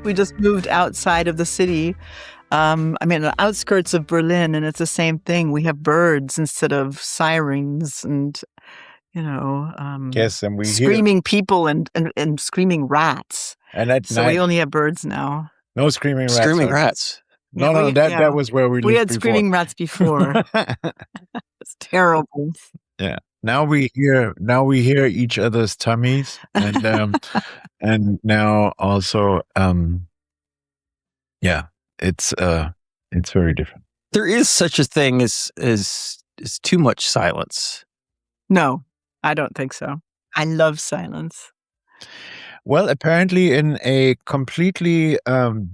we just moved outside of the city. The outskirts of Berlin, and it's the same thing. We have birds instead of sirens, and Yes, and we hear screaming people and screaming rats. and at So night we only have birds now. no screaming rats. Screaming rats. No, that was where we lived We had before. screaming rats before. It's terrible. Yeah. Now we hear each other's tummies, and and now also it's very different. There is such a thing as too much silence. No, I don't think so. I love silence. Well, apparently in a completely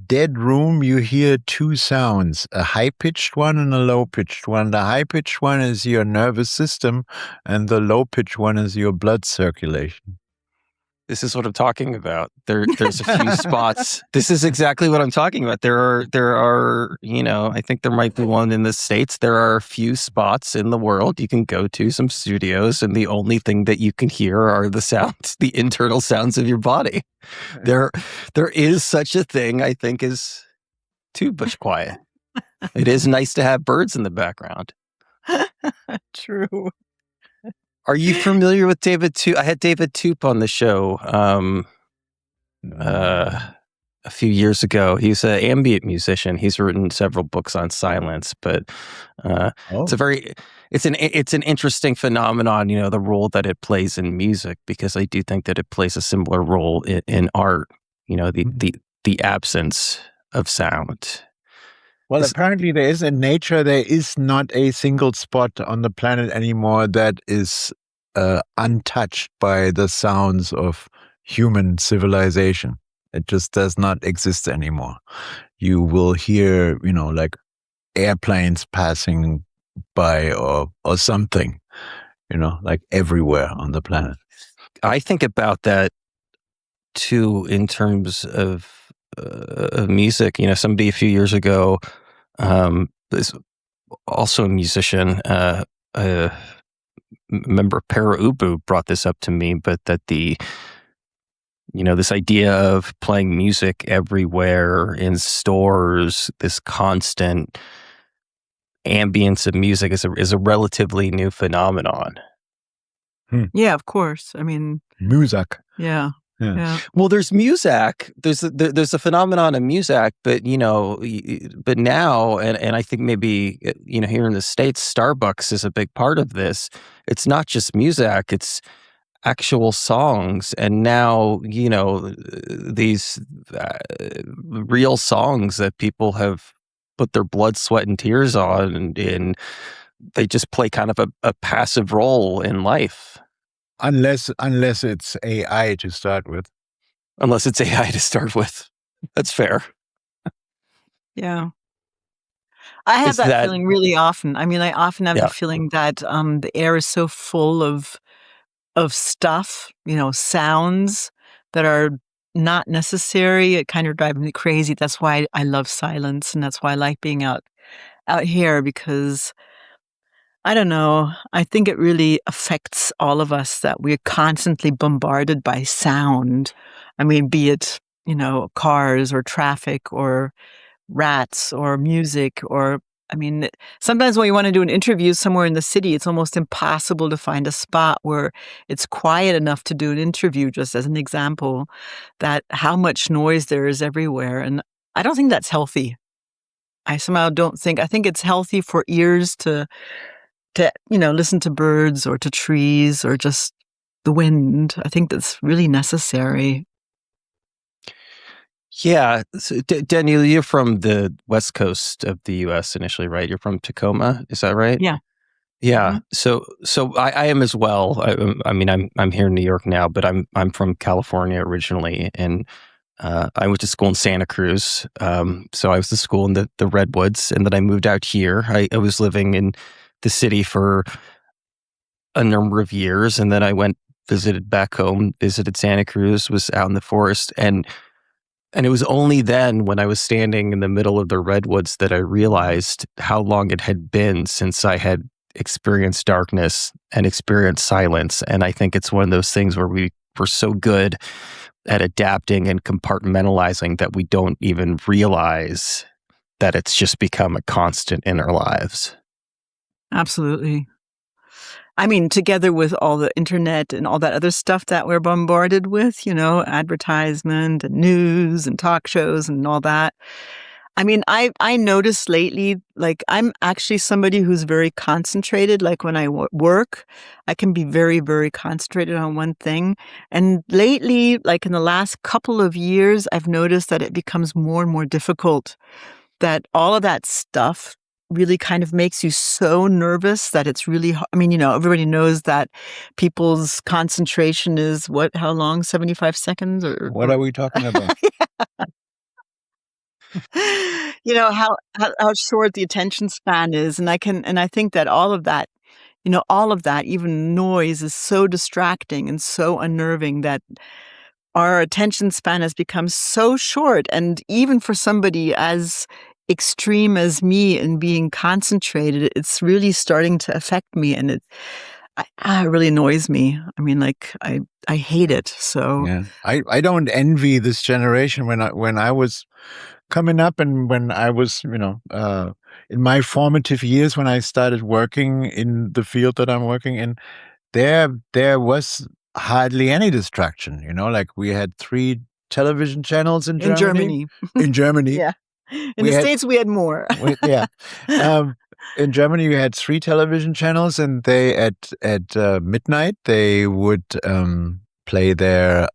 dead room, you hear two sounds, a high-pitched one and a low-pitched one. The high-pitched one is your nervous system, and the low-pitched one is your blood circulation. This is what I'm talking about. There's a few spots. This is exactly what I'm talking about. There are, I think there might be one in the States. There are a few spots in the world you can go to, some studios, and the only thing that you can hear are the sounds, the internal sounds of your body. There is such a thing, I think, as too much quiet. It is nice to have birds in the background. True. Are you familiar with David Toop? I had David Toop on the show a few years ago. He's an ambient musician. He's written several books on silence, but it's an interesting phenomenon. The role that it plays in music, because I do think that it plays a similar role in art. The absence of sound. Well, apparently there is not a single spot on the planet anymore that is untouched by the sounds of human civilization. It just does not exist anymore. You will hear, like airplanes passing by or something, like everywhere on the planet. I think about that too in terms of music. Somebody a few years ago, is also a musician, member Para Ubu brought this up to me, but that this idea of playing music everywhere in stores, this constant ambience of music is a relatively new phenomenon. Yeah, of course. Music. Yeah. Yeah. Well, there's music. There's a phenomenon of music, but but now, and I think maybe here in the States, Starbucks is a big part of this. It's not just music; it's actual songs, and now these real songs that people have put their blood, sweat, and tears on, and they just play kind of a passive role in life. Unless it's AI to start with. Unless it's AI to start with. That's fair. Yeah. I have that feeling really often. I often have the feeling that the air is so full of stuff, sounds that are not necessary. It kind of drives me crazy. That's why I love silence, and that's why I like being out here, because I don't know. I think it really affects all of us that we're constantly bombarded by sound. Be it, cars or traffic or rats or music or, sometimes when you want to do an interview somewhere in the city, it's almost impossible to find a spot where it's quiet enough to do an interview, just as an example, that how much noise there is everywhere. And I don't think that's healthy. I think it's healthy for ears to listen to birds or to trees or just the wind. I think that's really necessary. Yeah. So, Danielle, you're from the west coast of the U.S. initially, right? You're from Tacoma. Is that right? Yeah. Yeah. Mm-hmm. So I am as well. I'm here in New York now, but I'm from California originally, and I went to school in Santa Cruz. So I was to school in the Redwoods, and then I moved out here. I was living in the city for a number of years, and then I visited back home, visited Santa Cruz, was out in the forest, and it was only then when I was standing in the middle of the redwoods that I realized how long it had been since I had experienced darkness and experienced silence. And I think it's one of those things where we're so good at adapting and compartmentalizing that we don't even realize that it's just become a constant in our lives. Absolutely. I mean, together with all the internet and all that other stuff that we're bombarded with, advertisement and news and talk shows and all that. I mean, I noticed lately, like, I'm actually somebody who's very concentrated. Like, when I work, I can be very, very concentrated on one thing. And lately, like in the last couple of years, I've noticed that it becomes more and more difficult, that all of that stuff really kind of makes you so nervous that it's really I mean, everybody knows that people's concentration is how long? 75 seconds what are we talking about? How short the attention span is, and I think that all of that, even noise is so distracting and so unnerving that our attention span has become so short. And even for somebody as extreme as me in being concentrated, it's really starting to affect me, and it really annoys me. I mean, like, I hate it. So yeah, I don't envy this generation. When I was coming up, and when I was, in my formative years, when I started working in the field that I'm working in, there was hardly any distraction. Like, we had 3 television channels in Germany. In Germany. Yeah. In the States, we had more. Yeah. In Germany, we had 3 television channels, and they at midnight they would play their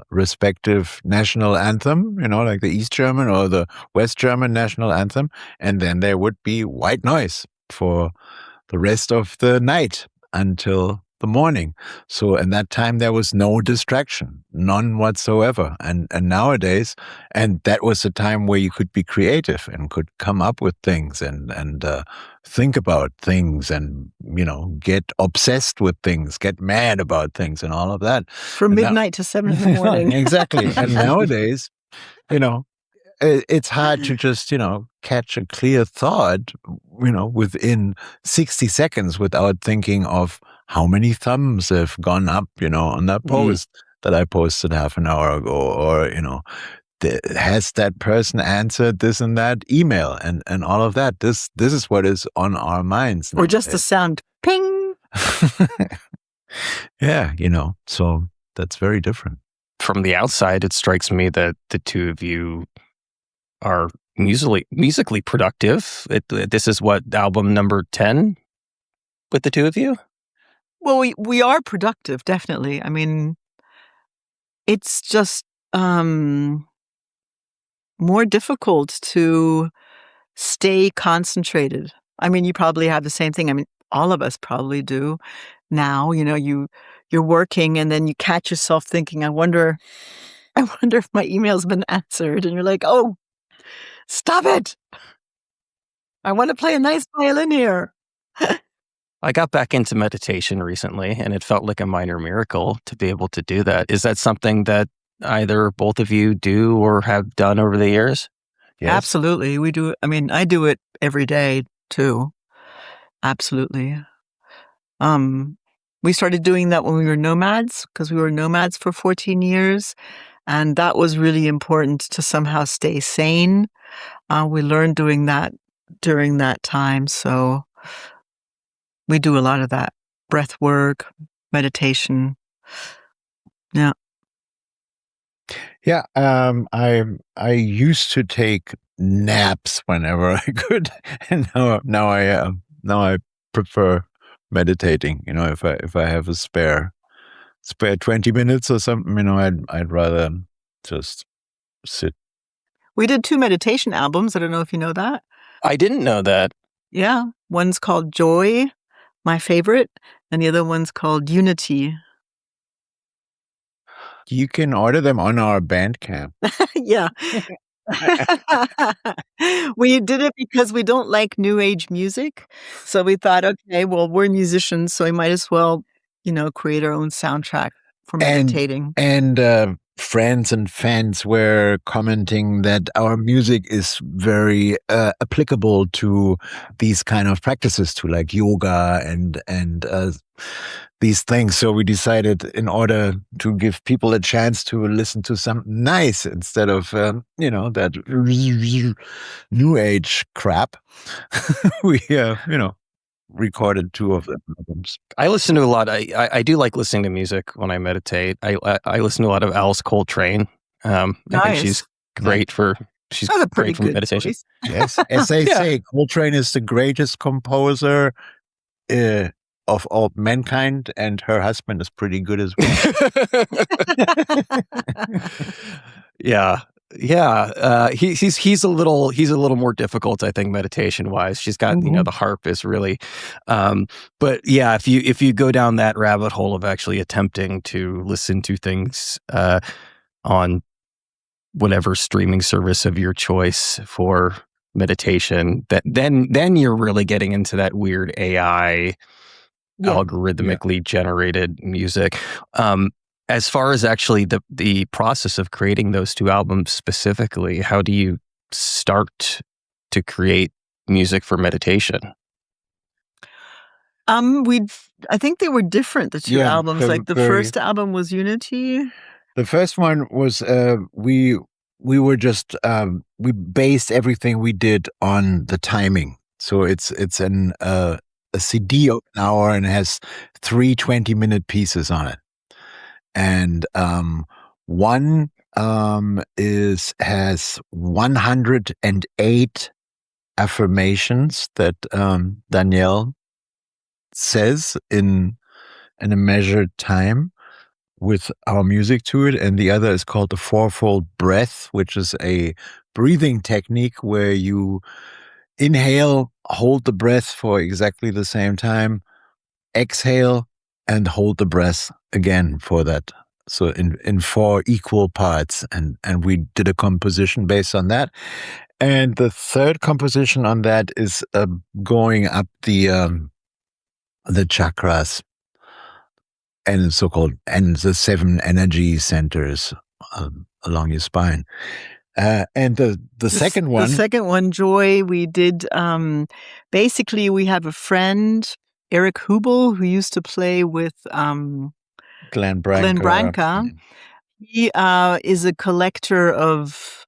respective national anthem. Like the East German or the West German national anthem, and then there would be white noise for the rest of the night until the morning. So in that time, there was no distraction, none whatsoever. And nowadays, and that was a time where you could be creative and could come up with things and think about things and, get obsessed with things, get mad about things and all of that. From midnight to 7 in the morning. Exactly. And nowadays, it's hard to just, catch a clear thought, within 60 seconds without thinking of how many thumbs have gone up, on that post that I posted half an hour ago, or, has that person answered this and that email and all of that. This is what is on our minds now. Or just the sound, ping. Yeah, so that's very different. From the outside, it strikes me that the two of you are musically productive. This is what, album number 10 with the two of you? Well, we are productive, definitely. I mean, it's just more difficult to stay concentrated. I mean, you probably have the same thing. I mean, all of us probably do now. You're working, and then you catch yourself thinking, I wonder if my email's been answered, and you're like, oh, stop it. I want to play a nice violin here. I got back into meditation recently, and it felt like a minor miracle to be able to do that. Is that something that either both of you do or have done over the years? Yes. Absolutely. We do. I mean, I do it every day too. Absolutely. We started doing that when we were nomads, because we were nomads for 14 years. And that was really important to somehow stay sane. We learned doing that during that time. So we do a lot of that. Breath work, meditation. Yeah. Yeah. I used to take naps whenever I could. And now I prefer meditating. If I have a spare 20 minutes or something, I'd rather just sit. We did 2 meditation albums. I don't know if you know that. I didn't know that. Yeah. One's called Joy, my favorite, and the other one's called Unity. You can order them on our Bandcamp. Yeah. We did it because we don't like new age music. So we thought, okay, well, we're musicians, so we might as well, create our own soundtrack for meditating. And friends and fans were commenting that our music is very applicable to these kind of practices, to like yoga and these things. So we decided, in order to give people a chance to listen to something nice instead of that new age crap, we recorded 2 of them albums. I listen to a lot. I do like listening to music when I meditate. I listen to a lot of Alice Coltrane. Nice. I think she's great for meditation. Choice. Yes, as they say, Coltrane is the greatest composer of all mankind, and her husband is pretty good as well. Yeah. He's a little more difficult, I think, meditation wise. She's got the harp is really, but yeah, if you go down that rabbit hole of actually attempting to listen to things on whatever streaming service of your choice for meditation, then you're really getting into that weird AI algorithmically generated music. As far as actually the process of creating those 2 albums specifically, how do you start to create music for meditation? I think they were different, the 2 albums. Like the first album was Unity. The first one was we were just we based everything we did on the timing. So it's a CD of an hour and it has 3 20-minute pieces on it. And one has 108 affirmations that Danielle says in a measured time with our music to it, and the other is called the fourfold breath, which is a breathing technique where you inhale, hold the breath for exactly the same time, exhale, and hold the breath again for that. So in 4 equal parts, and we did a composition based on that. And the third composition on that is going up the chakras and the 7 energy centers along your spine. And the second one, Joy, we did. Basically, we have a friend, Eric Hubel, who used to play with Glenn Branca. He is a collector of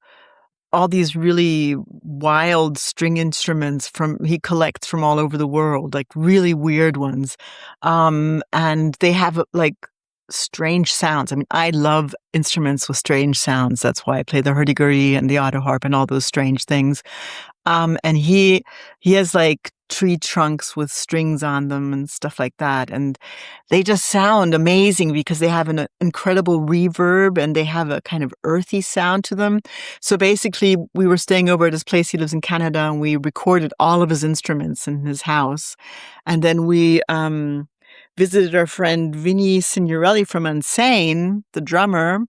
all these really wild string instruments he collects from all over the world, like really weird ones. And they have like strange sounds. I mean, I love instruments with strange sounds. That's why I play the hurdy-gurdy and the auto harp and all those strange things. And he has like tree trunks with strings on them and stuff like that. And they just sound amazing because they have an incredible reverb and they have a kind of earthy sound to them. So basically, we were staying over at his place. He lives in Canada, and we recorded all of his instruments in his house. And then we visited our friend Vinny Signorelli from Insane, the drummer.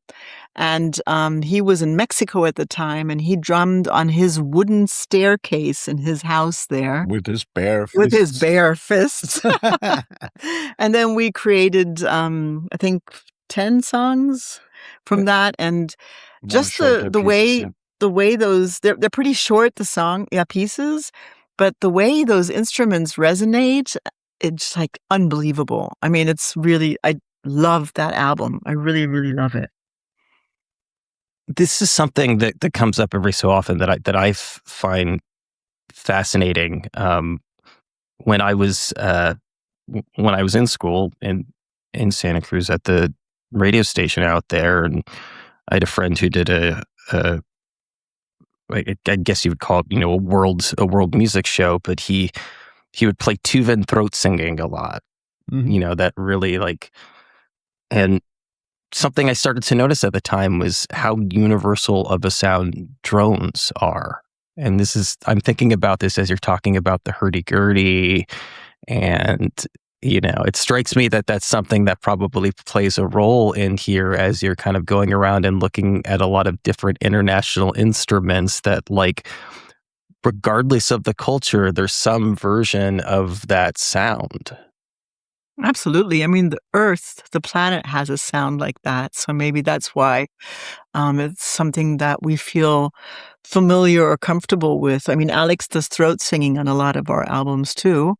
And he was in Mexico at the time, and he drummed on his wooden staircase in his house there. With his bare fists. And then we created, I think, 10 songs from that. And just the way those, they're pretty short, the pieces, but the way those instruments resonate, it's like unbelievable. I mean, I love that album. I really, really love it. This is something that comes up every so often that I find fascinating. When I was in school in Santa Cruz at the radio station out there, and I had a friend who did I guess you would call it, a world music show, but he would play tuba and throat singing a lot. Mm-hmm. That really and something I started to notice at the time was how universal of a sound drones are. And I'm thinking about this as you're talking about the hurdy-gurdy, and it strikes me that that's something that probably plays a role in here as you're kind of going around and looking at a lot of different international instruments that, like, regardless of the culture, there's some version of that sound. Absolutely. I mean, the Earth, the planet has a sound like that. So maybe that's why it's something that we feel familiar or comfortable with. I mean, Alex does throat singing on a lot of our albums too.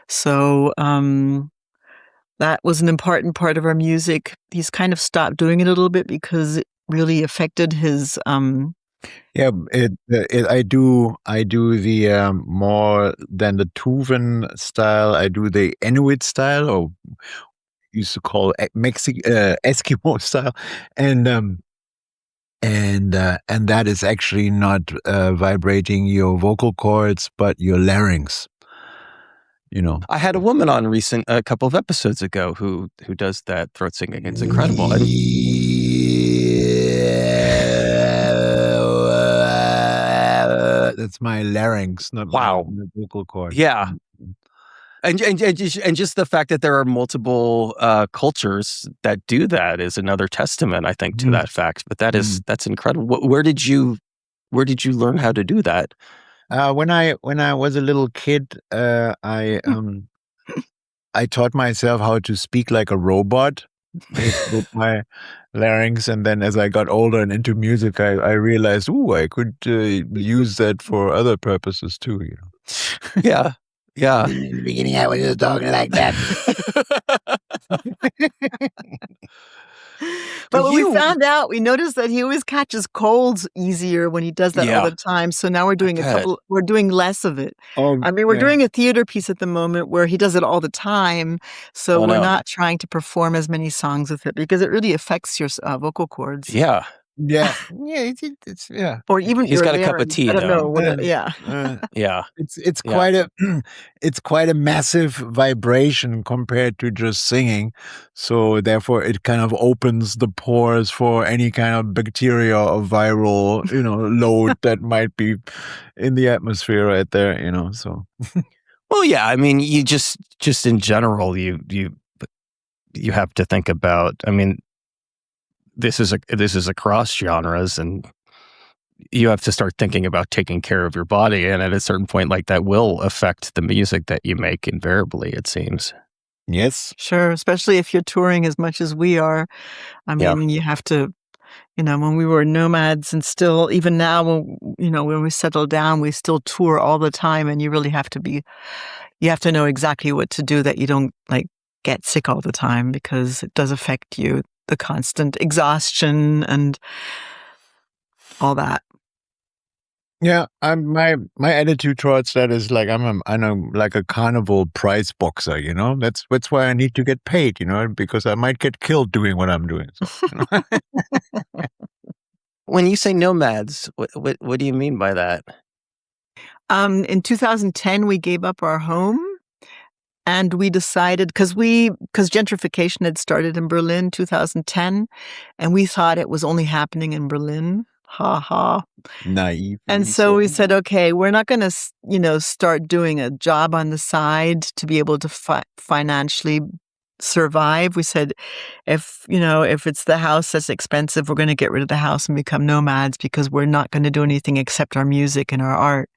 So that was an important part of our music. He's kind of stopped doing it a little bit because it really affected his Yeah, I do the more than the Tuvan style. I do the Inuit style, or used to call Eskimo style, and that is actually not vibrating your vocal cords, but your larynx. You know, I had a woman on a couple of episodes ago who does that throat singing. It's incredible. That's my larynx, not wow, my vocal cord. Yeah. And just the fact that there are multiple cultures that do that is another testament, I think, to that fact. But that's incredible. Where did you learn how to do that? When I was a little kid, I taught myself how to speak like a robot with my larynx, and then as I got older and into music, I realized, I could use that for other purposes too. You know. Yeah. Yeah. In the beginning, I was just talking like that. But when we found out, we noticed that he always catches colds easier when he does that all the time. So now we're doing we're doing less of it. I mean, we're doing a theater piece at the moment where he does it all the time. So we're not trying to perform as many songs with it because it really affects your vocal cords. Yeah. Yeah. It's Or even he's got a cup of tea. I don't know. Yeah. Yeah. It's quite a massive vibration compared to just singing. So therefore it kind of opens the pores for any kind of bacteria or viral, load that might be in the atmosphere right there, so. Well, yeah, I mean, you just in general, you have to think about, I mean, this is across genres, and you have to start thinking about taking care of your body. And at a certain point, like, that will affect the music that you make invariably, it seems. Yes. Sure. Especially if you're touring as much as we are. I mean, you have to, when we were nomads, and still, even now, when we settle down, we still tour all the time, and you really have to know exactly what to do that you don't get sick all the time, because it does affect you, the constant exhaustion and all that. Yeah, my attitude towards that is like I'm like a carnival prize boxer, That's why I need to get paid, because I might get killed doing what I'm doing. So, When you say nomads, what do you mean by that? In 2010, we gave up our home, and we decided, because gentrification had started in Berlin 2010, and we thought it was only happening in Berlin. Ha ha. Naive. And so we said, okay, we're not going to, start doing a job on the side to be able to financially survive. We said, if it's the house that's expensive, we're going to get rid of the house and become nomads, because we're not going to do anything except our music and our art.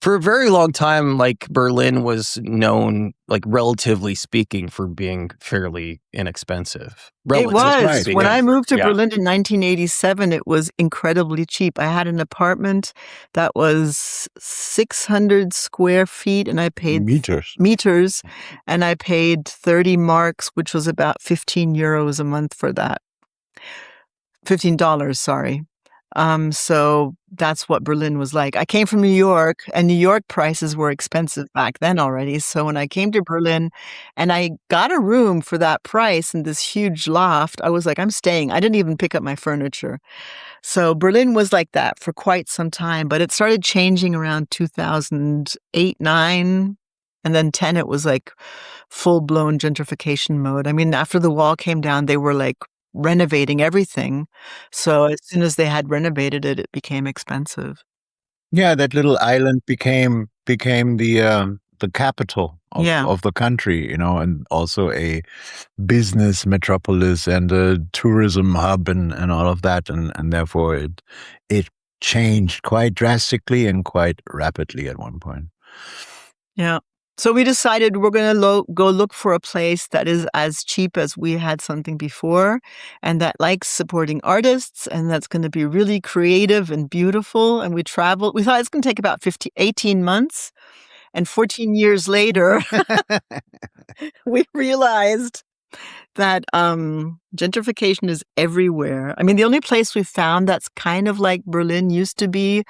For a very long time, Berlin was known, relatively speaking, for being fairly inexpensive. It was. When I moved to Berlin in 1987, it was incredibly cheap. I had an apartment that was 600 square feet, and I paid meters, and I paid 30 marks, which was about 15 euros a month for that. $15, sorry. So that's what Berlin was like. I came from New York, and New York prices were expensive back then already. So when I came to Berlin and I got a room for that price in this huge loft, I was like, I'm staying. I didn't even pick up my furniture. So Berlin was like that for quite some time, but it started changing around 2008, 9, and then 10, it was like full-blown gentrification mode. I mean, after the wall came down, they were renovating everything. So as soon as they had renovated it, it became expensive. Yeah, that little island became the capital of the country, and also a business metropolis and a tourism hub and all of that, and therefore it changed quite drastically and quite rapidly at one point. Yeah. So we decided we're going to go look for a place that is as cheap as we had something before, and that likes supporting artists, and that's going to be really creative and beautiful. And we traveled. We thought it's going to take about 18 months. And 14 years later, we realized that gentrification is everywhere. I mean, the only place we found that's kind of like Berlin used to be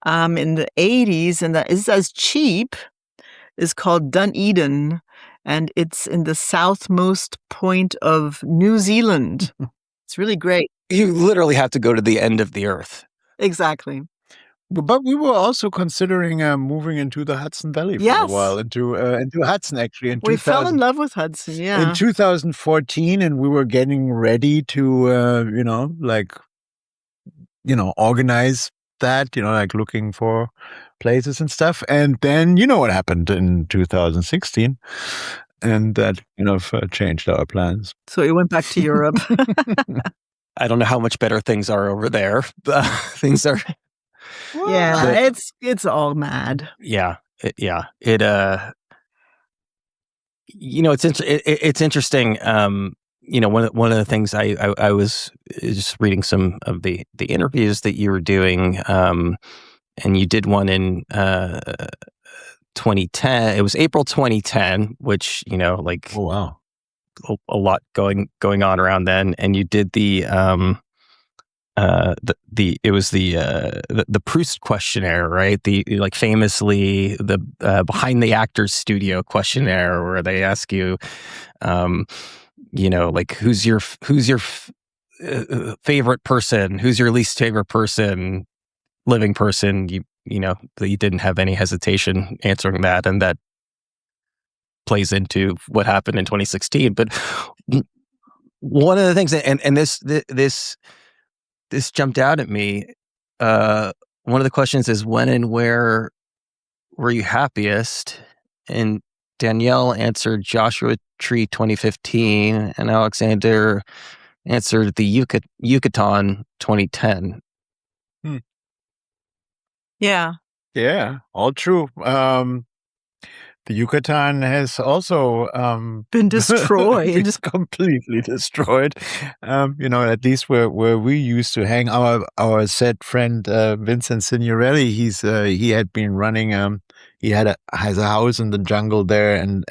in the 80s, and that is as cheap, is called Dunedin, and it's in the southmost point of New Zealand. It's really great. You literally have to go to the end of the earth. Exactly. But we were also considering moving into the Hudson Valley for a while, into Hudson, actually. We fell in love with Hudson, yeah. In 2014, and we were getting ready to, organize that, like looking for places and stuff. And then, you know what happened in 2016, and that, changed our plans. So we went back to Europe. I don't know how much better things are over there. Things are... Yeah, it's all mad. Yeah. It's interesting. One of the things I was just reading some of the interviews that you were doing, and you did one in 2010. It was April 2010, which oh wow, a lot going on around then, and you did the Proust questionnaire, right? Famously the behind the actor's studio questionnaire, where they ask you, who's your favorite person, who's your least favorite person, living person. That you didn't have any hesitation answering that, and that plays into what happened in 2016. But one of the things, and this jumped out at me. One of the questions is, when and where were you happiest? And Danielle answered Joshua Tree 2015, and Alexander answered the Yucatan 2010. Yeah. Yeah, all true. The Yucatan has also been destroyed. It's completely destroyed. At least where we used to hang. Our said friend Vincent Signorelli, he had been running. He has a house in the jungle there, and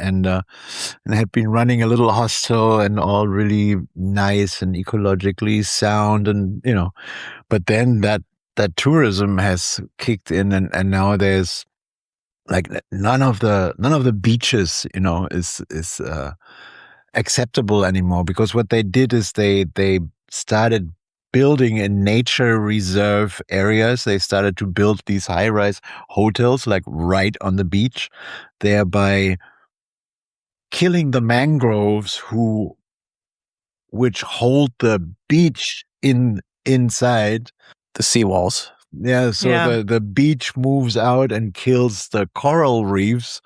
had been running a little hostel, and all really nice and ecologically sound, and But then that tourism has kicked in, and now there's like none of the beaches, is acceptable anymore, because what they did is they started building in nature reserve areas. They started to build these high-rise hotels like right on the beach, thereby killing the mangroves which hold the beach inside the seawalls. Yeah, so the beach moves out and kills the coral reefs,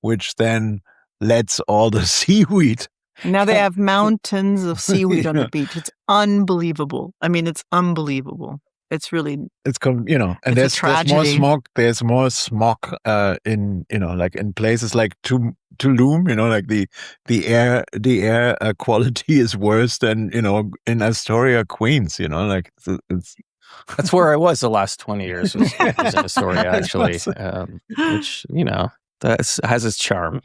which then lets all the seaweed. Now they have mountains of seaweed on the beach. It's unbelievable. I mean, it's unbelievable. It's really, and there's more smog. There's more smog in in places like Tulum. Like the air quality is worse than in Astoria, Queens. It's. That's where I was the last 20 years. Was in Astoria, actually, which that has its charm.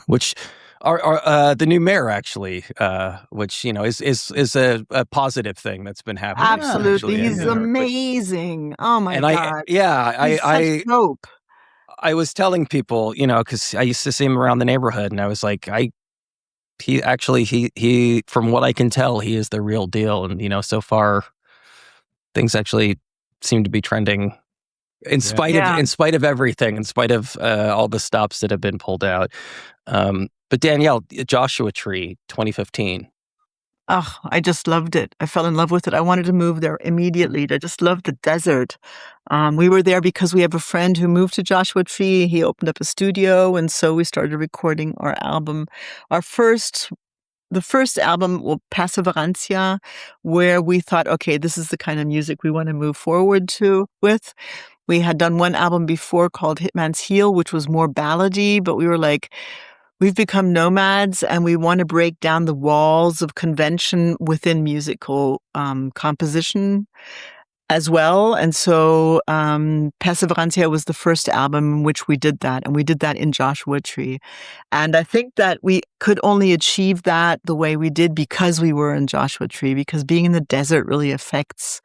Which are the new mayor, actually, which is a positive thing that's been happening. Absolutely, he's amazing. Oh my god! I hope. I was telling people, because I used to see him around the neighborhood, and I was like, he from what I can tell, he is the real deal, and so far, things actually seem to be trending in spite of everything, in spite of all the stops that have been pulled out. But Danielle, Joshua Tree 2015. Oh, I just loved it. I fell in love with it. I wanted to move there immediately. I just loved the desert. We were there because we have a friend who moved to Joshua Tree. He opened up a studio, and so we started recording our album. The first album, Perseverantia, where we thought, okay, this is the kind of music we want to move forward with. We had done one album before called Hitman's Heel, which was more ballady, but we were like, we've become nomads and we want to break down the walls of convention within musical composition as well. And so Perseverantia was the first album in which we did that, and we did that in Joshua Tree. And I think that we could only achieve that the way we did because we were in Joshua Tree, because being in the desert really affects,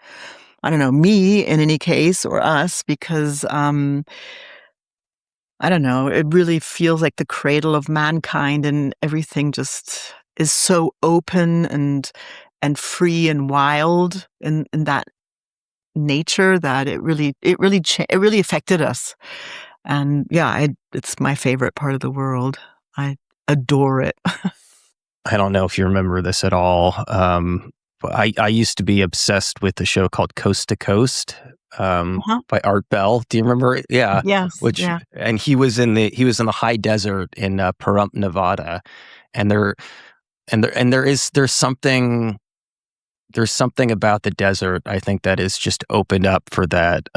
I don't know, me in any case, or us, because I don't know, it really feels like the cradle of mankind, and everything just is so open and free and wild in that nature that it really affected us. And yeah, it's my favorite part of the world. I adore it. I don't know if you remember this at all. But I used to be obsessed with a show called Coast to Coast by Art Bell. Do you remember it? Yeah. Yes. Yeah. And he was in the high desert in Pahrump, Nevada, and there's something about the desert, I think, that is just opened up for that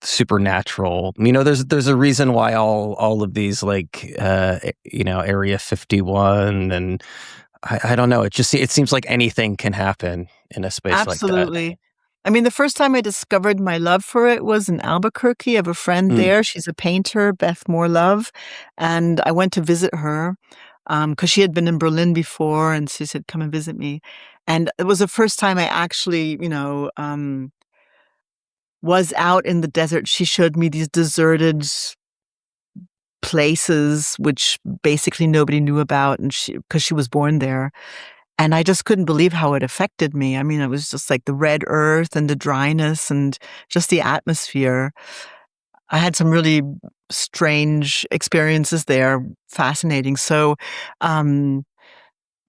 supernatural. There's a reason why all of these, like Area 51, and I don't know. It seems like anything can happen in a space like that. Absolutely. I mean, the first time I discovered my love for it was in Albuquerque. I have a friend there. She's a painter, Beth Moore Love, and I went to visit her because she had been in Berlin before, and she said, "Come and visit me." And it was the first time I actually, was out in the desert. She showed me these deserted places, which basically nobody knew about, and because she was born there. And I just couldn't believe how it affected me. I mean, it was just like the red earth and the dryness and just the atmosphere. I had some really strange experiences there, fascinating. So,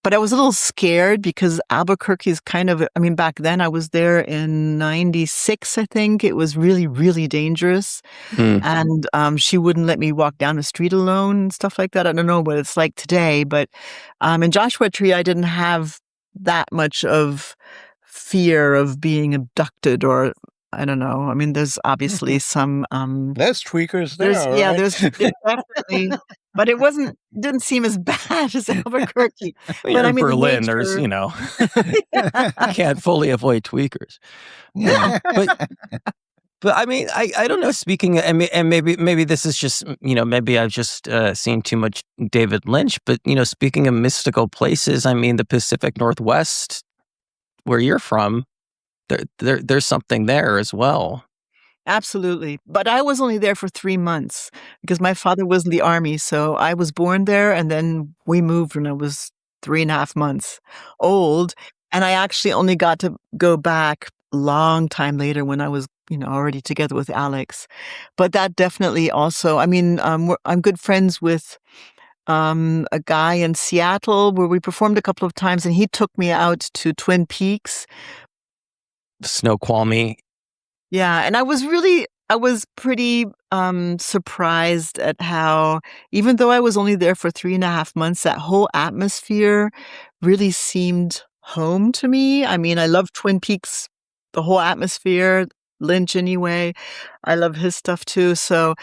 but I was a little scared because Albuquerque is back then I was there in 96, I think. It was really, really dangerous. And she wouldn't let me walk down the street alone and stuff like that. I don't know what it's like today, but in Joshua Tree, I didn't have that much of fear of being abducted, or I don't know. I mean, there's obviously some there's tweakers there. There's definitely, but didn't seem as bad as Albuquerque. Well, but I mean, Berlin, there's you can't fully avoid tweakers. But I mean, I don't know. Speaking, and maybe this is just maybe I've just seen too much David Lynch. But speaking of mystical places, I mean, the Pacific Northwest, where you're from, there's something there as well. Absolutely. But I was only there for 3 months because my father was in the army. So I was born there, and then we moved when I was 3.5 months old. And I actually only got to go back a long time later when I was, already together with Alex. But that definitely also, I mean, I'm good friends with a guy in Seattle where we performed a couple of times, and he took me out to Twin Peaks. Snoqualmie. Yeah, and I was pretty surprised at how, even though I was only there for 3.5 months, that whole atmosphere really seemed home to me. I mean, I love Twin Peaks, the whole atmosphere, Lynch anyway. I love his stuff too. So,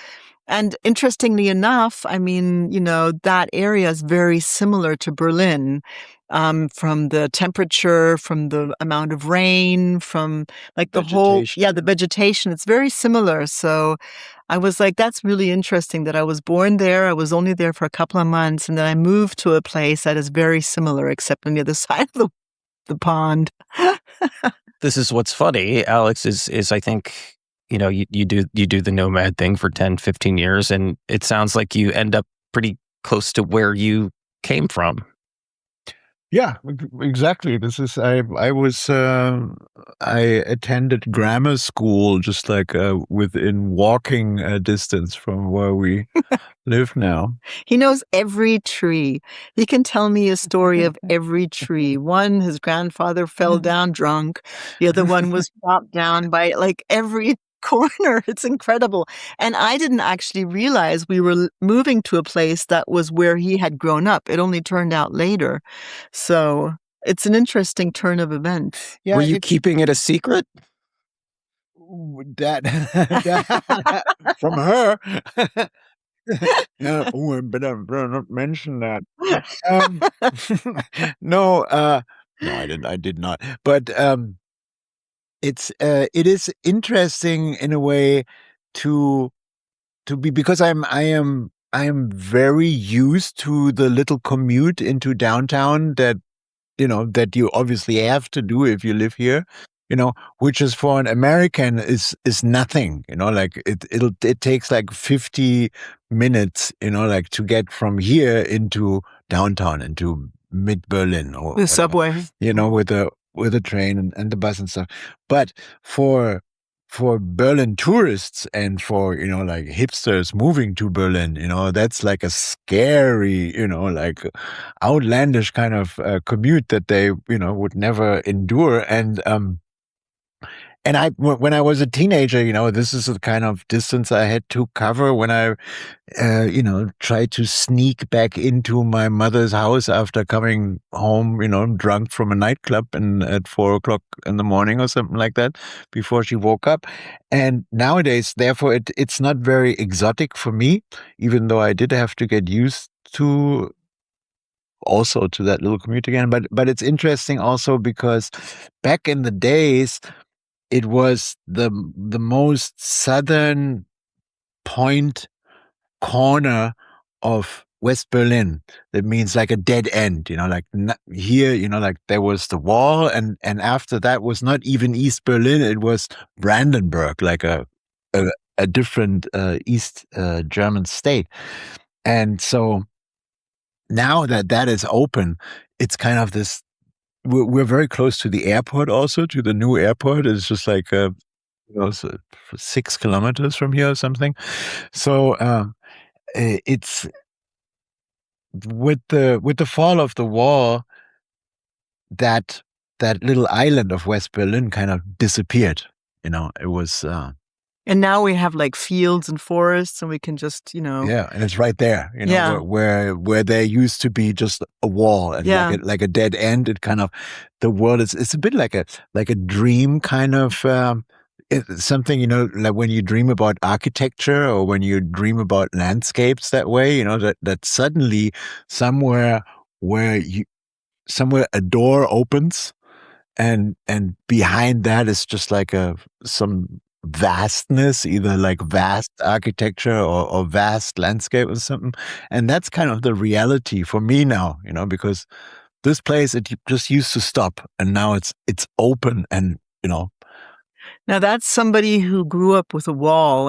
and interestingly enough, I mean, that area is very similar to Berlin. From the temperature, from the amount of rain, from like the the vegetation, it's very similar. So I was like, that's really interesting that I was born there. I was only there for a couple of months, and then I moved to a place that is very similar, except on the other side of the pond. This is what's funny. Alex is I think, you do the nomad thing for 10, 15 years, and it sounds like you end up pretty close to where you came from. Yeah, exactly. This is I attended grammar school just like within walking distance from where we live now. He knows every tree. He can tell me a story of every tree. One, his grandfather fell down drunk. The other one was chopped down by like every corner. It's incredible. And I didn't actually realize we were moving to a place that was where he had grown up. It only turned out later. So it's an interesting turn of events. Yeah, were you keeping it a secret? that from her. Yeah, I better not mention that. No, no, I did not. But it is interesting in a way to be, because I am very used to the little commute into downtown that that you obviously have to do if you live here, which is for an American is nothing, like it takes like 50 minutes, like to get from here into downtown, into mid Berlin or the whatever, subway, with the train and the bus and stuff. But for Berlin tourists and for, like hipsters moving to Berlin, that's like a scary, like outlandish kind of commute that they, would never endure. And when I was a teenager, this is the kind of distance I had to cover when I tried to sneak back into my mother's house after coming home, drunk from a nightclub and at 4 o'clock in the morning or something like that, before she woke up. And nowadays, therefore, it's not very exotic for me, even though I did have to get used to also to that little commute again. But it's interesting also because back in the days, it was the most southern corner of West Berlin. That means like a dead end, like here, like there was the wall, and after that was not even East Berlin, it was Brandenburg, like a different East German state. And so now that is open, it's kind of this. We're very close to the airport, also to the new airport. It's just like 6 kilometers from here or something. So it's with the fall of the wall, that little island of West Berlin kind of disappeared. It was. And now we have like fields and forests, and we can just, yeah, and it's right there, where there used to be just a wall and like a dead end. It kind of, the world it's a bit like a dream kind of something, like when you dream about architecture or when you dream about landscapes that way, that suddenly somewhere a door opens, and behind that is just like some vastness, either like vast architecture or vast landscape or something. And that's kind of the reality for me now, because this place, it just used to stop, and now it's open, and Now that's somebody who grew up with a wall.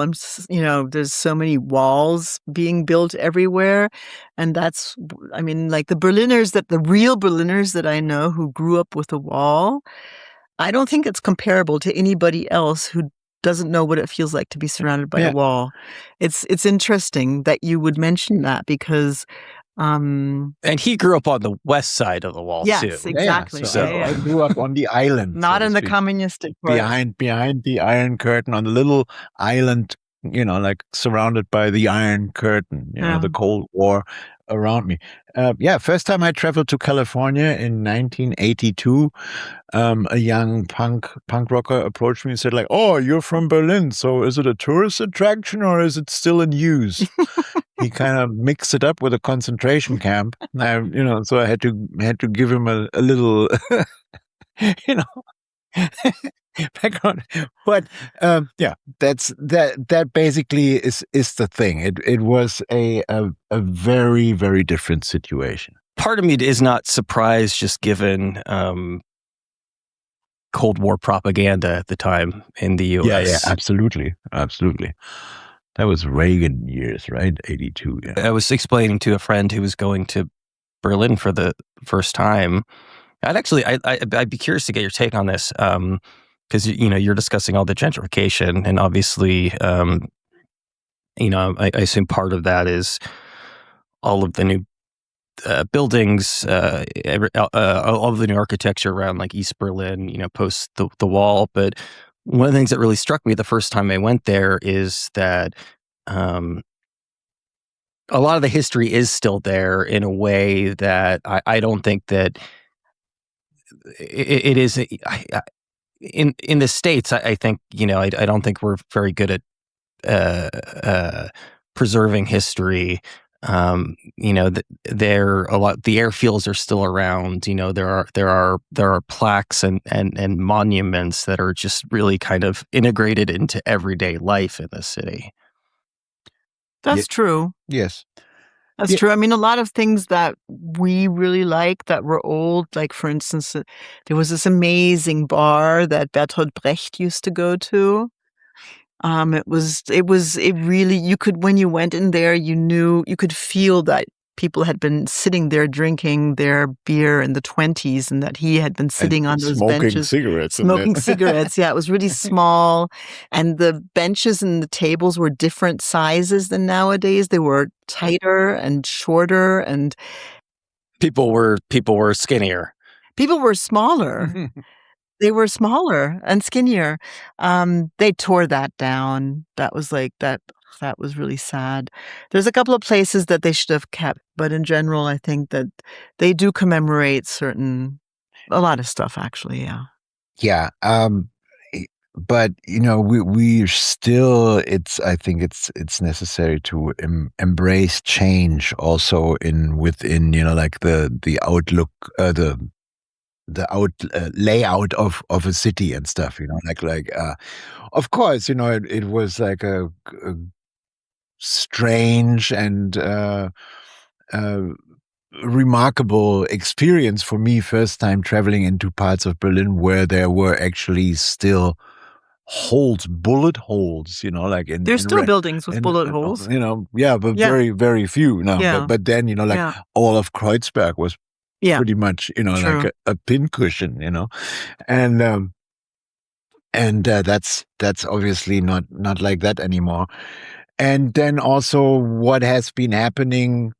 There's so many walls being built everywhere. And that's, like the real Berliners that I know who grew up with a wall, I don't think it's comparable to anybody else who doesn't know what it feels like to be surrounded by a wall. It's interesting that you would mention that, because and he grew up on the west side of the wall, too. Yes, exactly. So I grew up on the island, not in the communistic part. Behind the Iron Curtain, on the little island, like surrounded by the Iron Curtain, the Cold War around me. First time I traveled to California in 1982, a young punk rocker approached me and said, like, "Oh, you're from Berlin, so is it a tourist attraction or is it still in use?" He kind of mixed it up with a concentration camp. So I had to give him a little, background. But that basically is the thing. It was a very, very different situation. Part of me is not surprised, just given Cold War propaganda at the time in the U.S. Yeah, absolutely. That was Reagan years, right? 82. Yeah. I was explaining to a friend who was going to Berlin for the first time. I'd be curious to get your take on this, because you're discussing all the gentrification, and obviously, I assume part of that is all of the new buildings, all of the new architecture around like East Berlin, post the wall. But one of the things that really struck me the first time I went there is that a lot of the history is still there in a way that I don't think that it is. in the States, I think, I don't think we're very good at preserving history. There a lot. The airfields are still around. There are plaques and monuments that are just really kind of integrated into everyday life in the city. That's true. Yes. That's true. I mean, a lot of things that we really like that were old, like for instance, there was this amazing bar that Bertolt Brecht used to go to. It really, you could, when you went in there, you could feel that people had been sitting there drinking their beer in the 20s and that he had been sitting on those benches. Smoking cigarettes. Yeah, it was really small. And the benches and the tables were different sizes than nowadays. They were tighter and shorter, and people were skinnier. People were smaller. They were smaller and skinnier. They tore that down. That was like that. That was really sad. There's a couple of places that they should have kept, but in general, I think that they do commemorate a lot of stuff, actually. Yeah. Yeah. But we still. I think it's necessary to embrace change also within like the outlook, the layout of a city and stuff, of course, it was like a strange and remarkable experience for me, first time traveling into parts of Berlin where there were actually still bullet holes, there's still buildings with bullet holes, but very, very few now. Yeah. But then, all of Kreuzberg was pretty much, like a pincushion, and that's obviously not like that anymore. And then also what has been happening,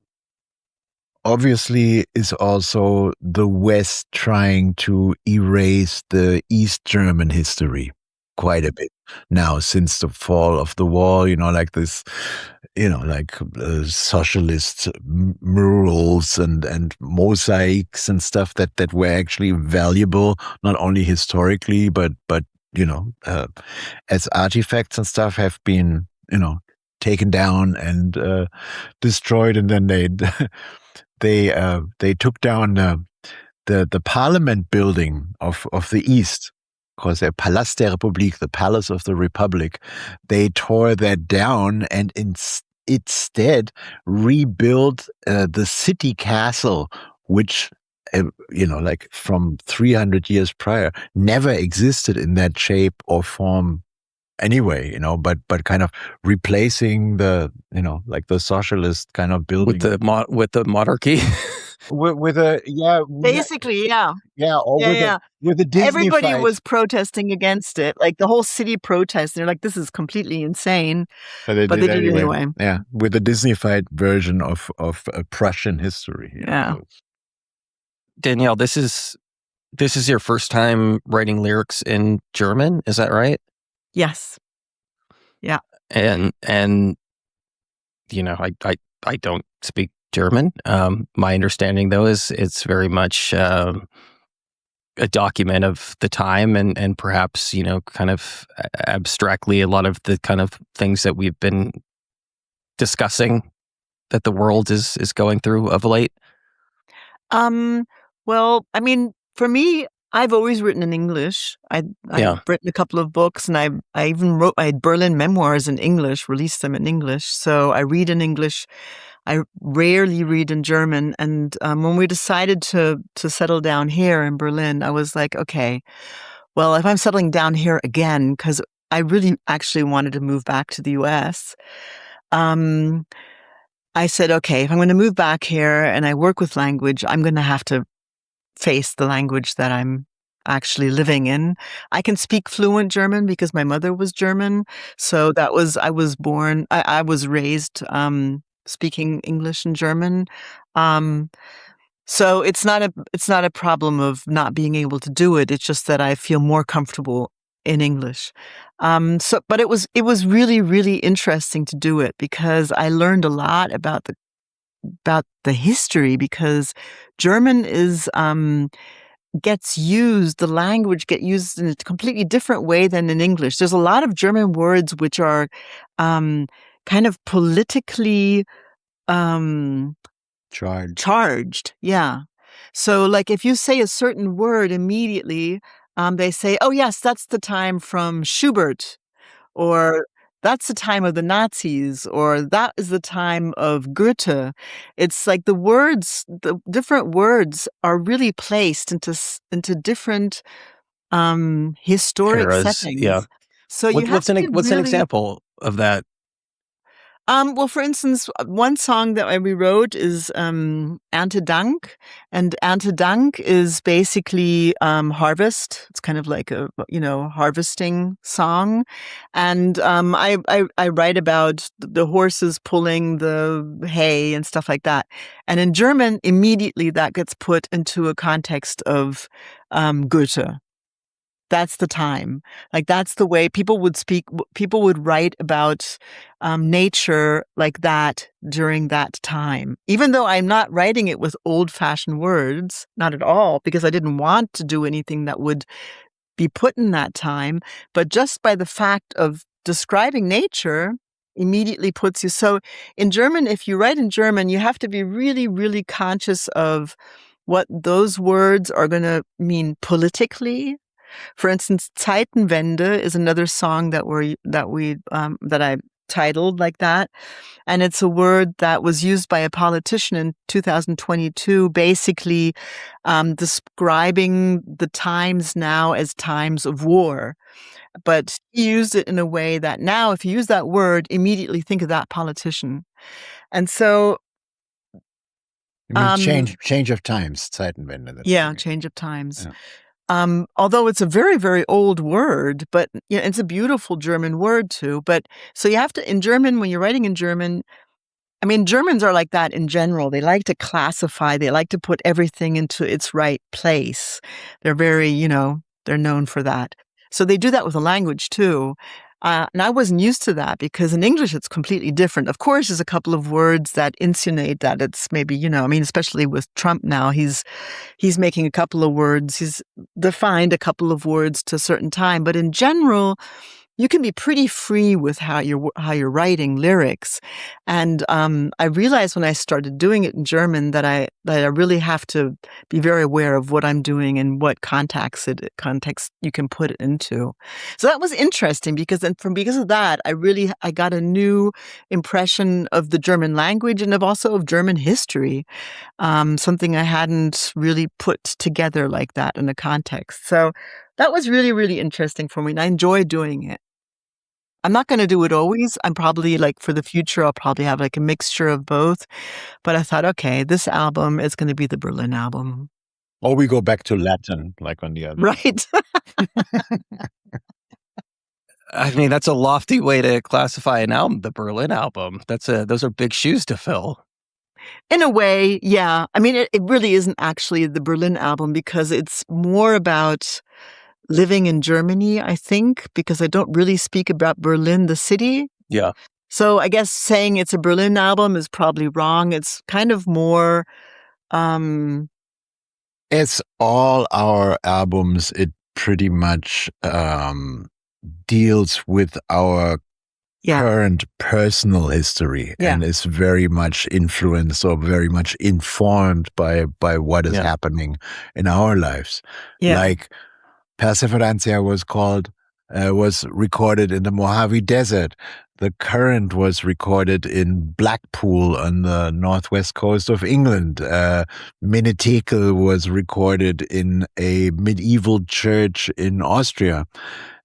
obviously, is also the West trying to erase the East German history quite a bit now since the fall of the wall, like this, socialist murals and mosaics and stuff that were actually valuable, not only historically, but as artifacts and stuff have been, taken down and destroyed. And then they took down the parliament building of the East, because their Palast der Republik, the Palace of the Republic, they tore that down and instead rebuilt the city castle, which like from 300 years prior, never existed in that shape or form anyway, but kind of replacing the, like the socialist kind of building with the monarchy. with basically, yeah. With the Disney everybody was protesting against it, like the whole city protested. They're like, this is completely insane, but they did it anyway. Yeah, with the Disney-fied version of Prussian history. Yeah. Danielle, this is your first time writing lyrics in German, is that right? Yes. Yeah. And I don't speak German. My understanding, though, is it's very much a document of the time and perhaps, kind of abstractly a lot of the kind of things that we've been discussing that the world is going through of late. Well, I mean, for me, I've always written in English. I've written a couple of books, and I even wrote my Berlin memoirs in English, released them in English. So I read in English. I rarely read in German. And when we decided to settle down here in Berlin, I was like, okay, well, if I'm settling down here again, because I really actually wanted to move back to the US, I said, okay, if I'm going to move back here and I work with language, I'm going to have to face the language that I'm actually living in. I can speak fluent German because my mother was German. So I was raised speaking English and German. So it's not a problem of not being able to do it. It's just that I feel more comfortable in English. But it was really, really interesting to do it because I learned a lot about the history, because German is gets used, the language gets used in a completely different way than in English. There's a lot of German words which are kind of politically charged. Yeah. So like if you say a certain word immediately, they say, oh yes, that's the time from Schubert, or that's the time of the Nazis, or that is the time of Goethe. It's like the different words are really placed into different historic Eras, settings. yeah. So you have to what's an example of that? Well, for instance, one song that I rewrote is Ernte Dank, and Ernte Dank is basically harvest. It's kind of like a harvesting song, and I write about the horses pulling the hay and stuff like that. And in German, immediately that gets put into a context of Goethe. That's the time. Like, that's the way people would write about nature like that during that time. Even though I'm not writing it with old-fashioned words, not at all, because I didn't want to do anything that would be put in that time. But just by the fact of describing nature immediately puts you. So in German, if you write in German, you have to be really, really conscious of what those words are going to mean politically. For instance, Zeitenwende is another song that I titled like that. And it's a word that was used by a politician in 2022, basically describing the times now as times of war. But he used it in a way that now, if you use that word, immediately think of that politician. And so change of times, Zeitenwende. Yeah, change of times. Yeah. Although it's a very, very old word, but it's a beautiful German word too. But so you have to, in German, when you're writing in German, I mean, Germans are like that in general. They like to classify. They like to put everything into its right place. They're very, they're known for that. So they do that with the language too. And I wasn't used to that because in English, it's completely different. Of course, there's a couple of words that insinuate that it's maybe, especially with Trump now, he's making a couple of words. He's defined a couple of words to a certain time. But in general, you can be pretty free with how you're writing lyrics. And I realized when I started doing it in German that I really have to be very aware of what I'm doing and what context you can put it into. So that was interesting because of that, I got a new impression of the German language and of German history. Something I hadn't really put together like that in a context. So that was really, really interesting for me, and I enjoy doing it. I'm not going to do it always. I'm probably for the future, I'll probably have a mixture of both. But I thought, okay, this album is going to be the Berlin album. Or we go back to Latin, like on the other. Right. I mean, that's a lofty way to classify an album, the Berlin album. Those are big shoes to fill. In a way, yeah. I mean, it really isn't actually the Berlin album because it's more about living in Germany, I think, because I don't really speak about Berlin, the city. Yeah. So I guess saying it's a Berlin album is probably wrong. It's kind of more... It's all our albums. It pretty much deals with our current personal history and is very much influenced or very much informed by what is happening in our lives. Yeah. Like Perseferancia was recorded in the Mojave Desert. The Current was recorded in Blackpool on the northwest coast of England. Minnetekel was recorded in a medieval church in Austria.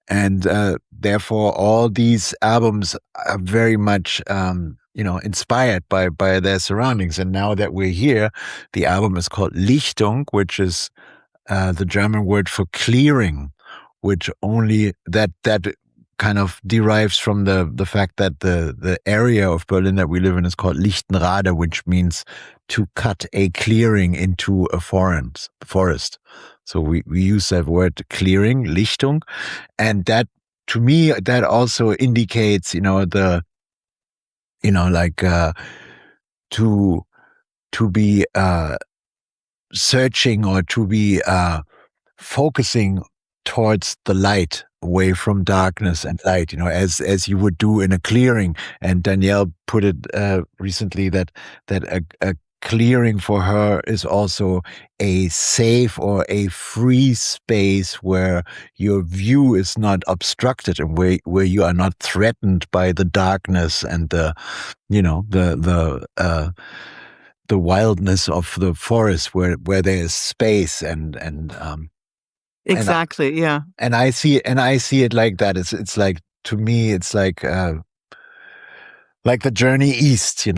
And therefore, all these albums are very much, inspired by their surroundings. And now that we're here, the album is called Lichtung, which is the German word for clearing, which only that kind of derives from the fact that the area of Berlin that we live in is called Lichtenrade, which means to cut a clearing into a forest. So we use that word clearing, Lichtung, and that, to me, that also indicates, to be searching or to be focusing towards the light, away from darkness and light, as you would do in a clearing. And Danielle put it recently that a clearing for her is also a safe or a free space where your view is not obstructed, and where you are not threatened by the darkness and the wildness of the forest, where there is space and exactly, yeah. And I see it like that. It's like, to me, it's like the journey east,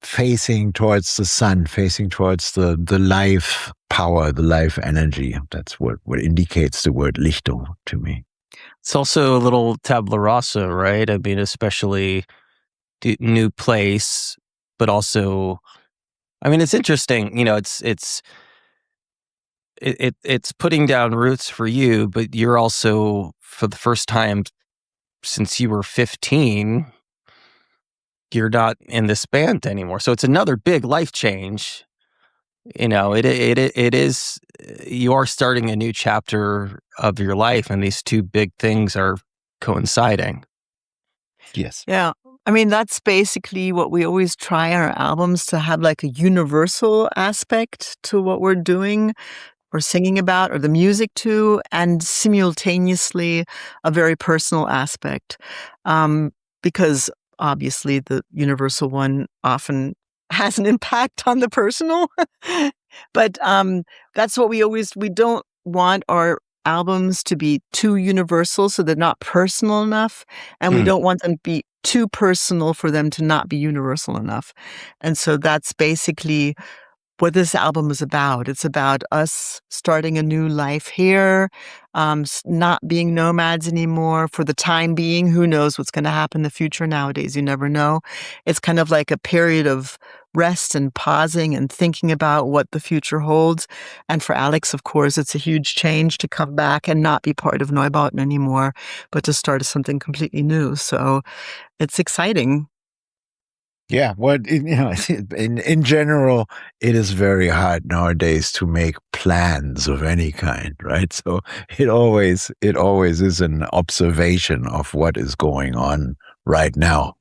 facing towards the sun, facing towards the life power, the life energy. That's what indicates the word Lichtung to me. It's also a little tabula rasa, right? I mean, especially the new place, but also, I mean, it's interesting. It's putting down roots for you, but you're also, for the first time since you were 15, you're not in this band anymore. So it's another big life change. It is, you are starting a new chapter of your life, and these two big things are coinciding. Yes. Yeah. I mean, that's basically what we always try our albums to have, like a universal aspect to what we're doing or singing about, or the music too, and simultaneously a very personal aspect. Because obviously the universal one often has an impact on the personal. But that's what we don't want our albums to be too universal, so they're not personal enough, and we don't want them to be too personal for them to not be universal enough. And so that's basically what this album is about. It's about us starting a new life here, not being nomads anymore for the time being. Who knows what's going to happen in the future nowadays? You never know. It's kind of like a period of rest and pausing and thinking about what the future holds. And for Alex, of course, it's a huge change to come back and not be part of Neubauten anymore, but to start something completely new. So it's exciting. Yeah, in general, it is very hard nowadays to make plans of any kind, right? So it always is an observation of what is going on right now,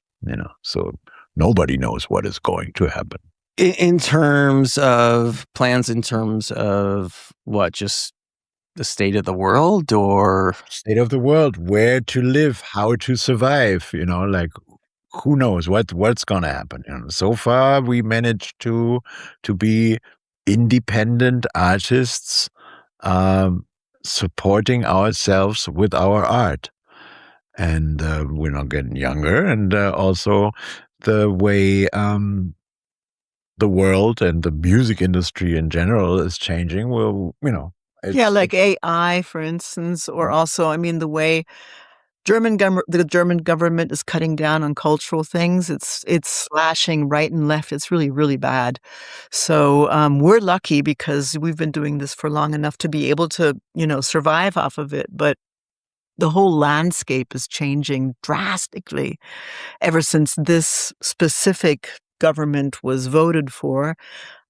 so nobody knows what is going to happen. In terms of plans, in terms of what, just the state of the world, or state of the world, where to live, how to survive, like, who knows what's gonna happen? So far we managed to be independent artists, supporting ourselves with our art, and we're not getting younger, and also the way the world and the music industry in general is changing. Well, like AI, for instance, or also, I mean, the way the German government is cutting down on cultural things. It's slashing right and left. It's really, really bad. So we're lucky because we've been doing this for long enough to be able to, survive off of it. But the whole landscape is changing drastically ever since this specific government was voted for.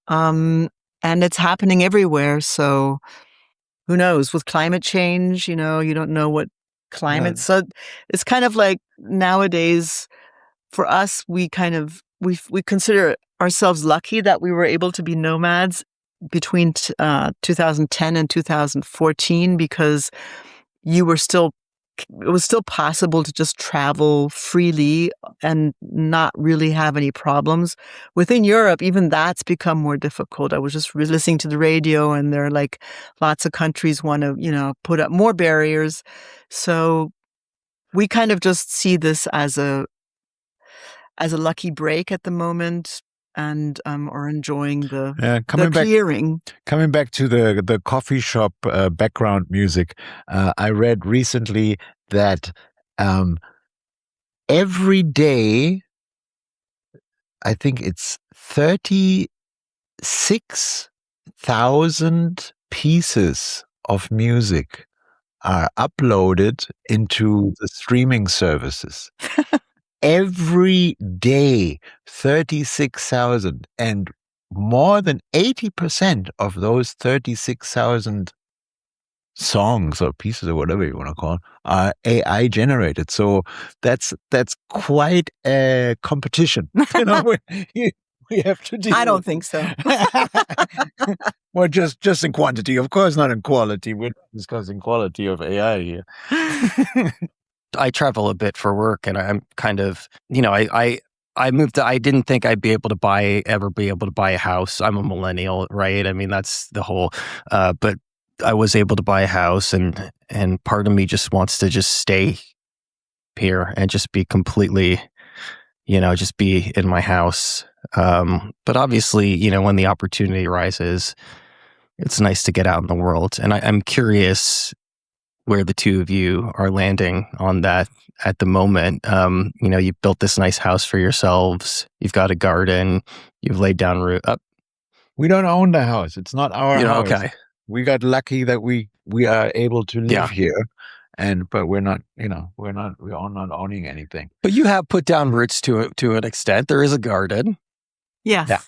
And it's happening everywhere. So who knows? With climate change, you don't know what climate. So it's kind of like nowadays for us, we consider ourselves lucky that we were able to be nomads between 2010 and 2014, because it was still possible to just travel freely and not really have any problems. Within Europe, even that's become more difficult. I was just listening to the radio, and there are like lots of countries want to, put up more barriers. So we kind of just see this as a lucky break at the moment, and are enjoying the clearing. Coming back to the coffee shop background music, I read recently that every day, I think it's 36,000 pieces of music are uploaded into the streaming services. Every day, 36,000. And more than 80% of those 36,000 songs or pieces or whatever you want to call it are AI generated. So that's quite a competition. We have to deal. I don't think so. Well, just in quantity, of course, not in quality. We're discussing quality of AI here. I travel a bit for work, and I'm kind of, I moved. I didn't think I'd ever be able to buy a house. I'm a millennial, right? I mean, that's the whole. But I was able to buy a house, and part of me just wants to just stay here and just be completely, just be in my house. But obviously, when the opportunity arises, it's nice to get out in the world. And I'm curious where the two of you are landing on that at the moment. You built this nice house for yourselves. You've got a garden. You've laid down root up. We don't own the house. It's not our house. Okay. We got lucky that we are able to live here, but we're not. We are not owning anything. But you have put down roots to an extent. There is a garden. Yes. Yeah.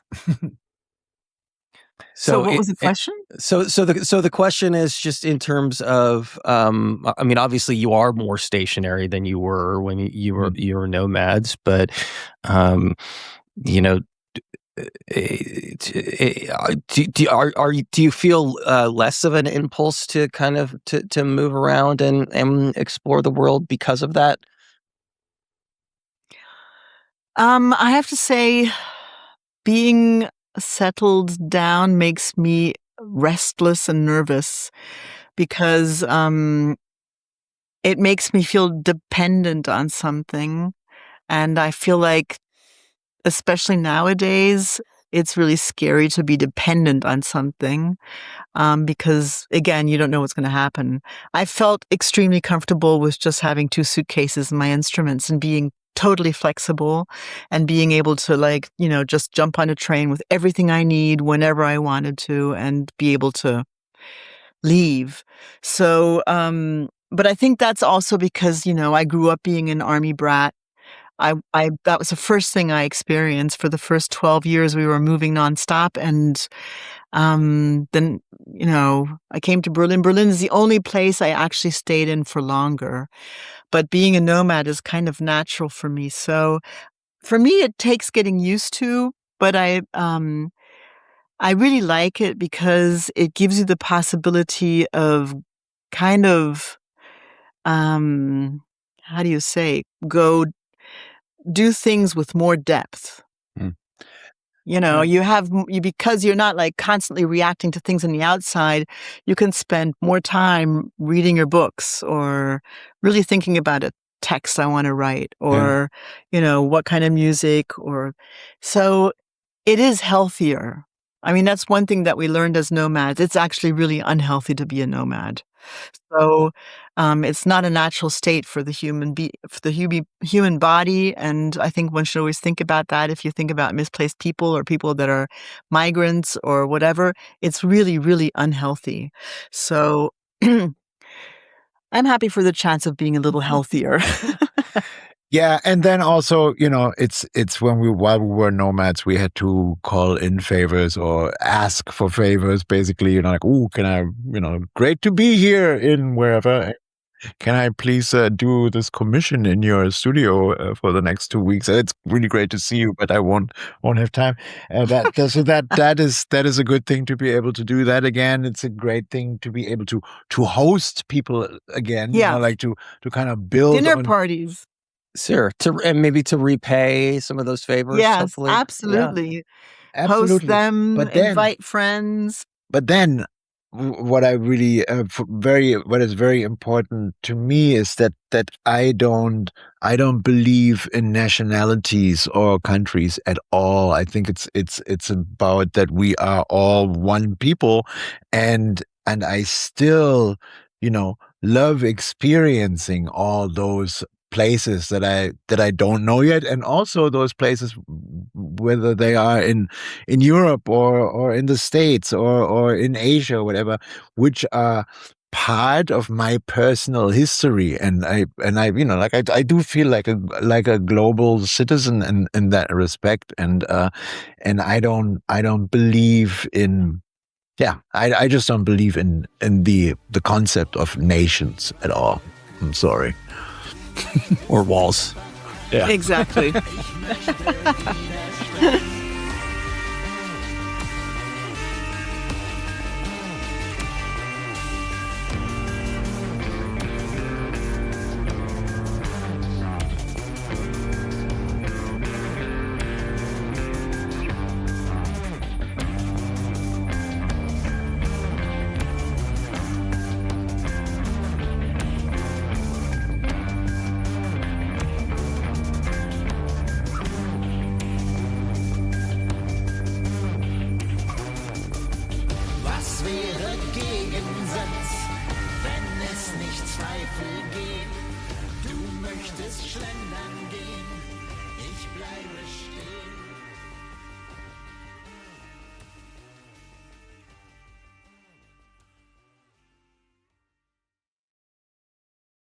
So what was the question? So the question is just in terms of, I mean, obviously you are more stationary than you were when you were nomads, but, do you feel less of an impulse to kind of to move around and explore the world because of that? I have to say, being settled down makes me restless and nervous because it makes me feel dependent on something. And I feel like, especially nowadays, it's really scary to be dependent on something because, again, you don't know what's going to happen. I felt extremely comfortable with just having 2 suitcases and my instruments and being totally flexible and being able to just jump on a train with everything I need whenever I wanted to and be able to leave. So, but I think that's also because, I grew up being an army brat. That was the first thing I experienced. For the first 12 years, we were moving nonstop. And then, I came to Berlin. Berlin is the only place I actually stayed in for longer. But being a nomad is kind of natural for me. So for me, it takes getting used to, but I really like it because it gives you the possibility of kind of, how do you say, go do things with more depth. Because you're not constantly reacting to things on the outside, you can spend more time reading your books or really thinking about a text I want to write or, what kind of music so it is healthier. I mean, that's one thing that we learned as nomads. It's actually really unhealthy to be a nomad. So it's not a natural state for the human body, and I think one should always think about that. If you think about misplaced people or people that are migrants or whatever, it's really, really unhealthy. So I'm happy for the chance of being a little healthier. Yeah, and then also, it's while we were nomads, we had to call in favors or ask for favors. Basically, oh, can I, great to be here in wherever. Can I please do this commission in your studio for the next 2 weeks? It's really great to see you, but I won't have time. That is a good thing to be able to do that again. It's a great thing to be able to host people again. Yeah, to kind of build dinner parties. Sure, and maybe to repay some of those favors. Yes, hopefully. absolutely. Yeah. Absolutely. Host them, invite friends. But then, what I really what is very important to me is that I don't believe in nationalities or countries at all. I think it's about that we are all one people, and I still love experiencing all those places that I don't know yet, and also those places, whether they are in Europe or in the States or in Asia or whatever, which are part of my personal history, and I like I do feel like a global citizen in that respect, and I don't believe in. Yeah, I just don't believe in the concept of nations at all. I'm sorry. Or walls. Yeah. Exactly.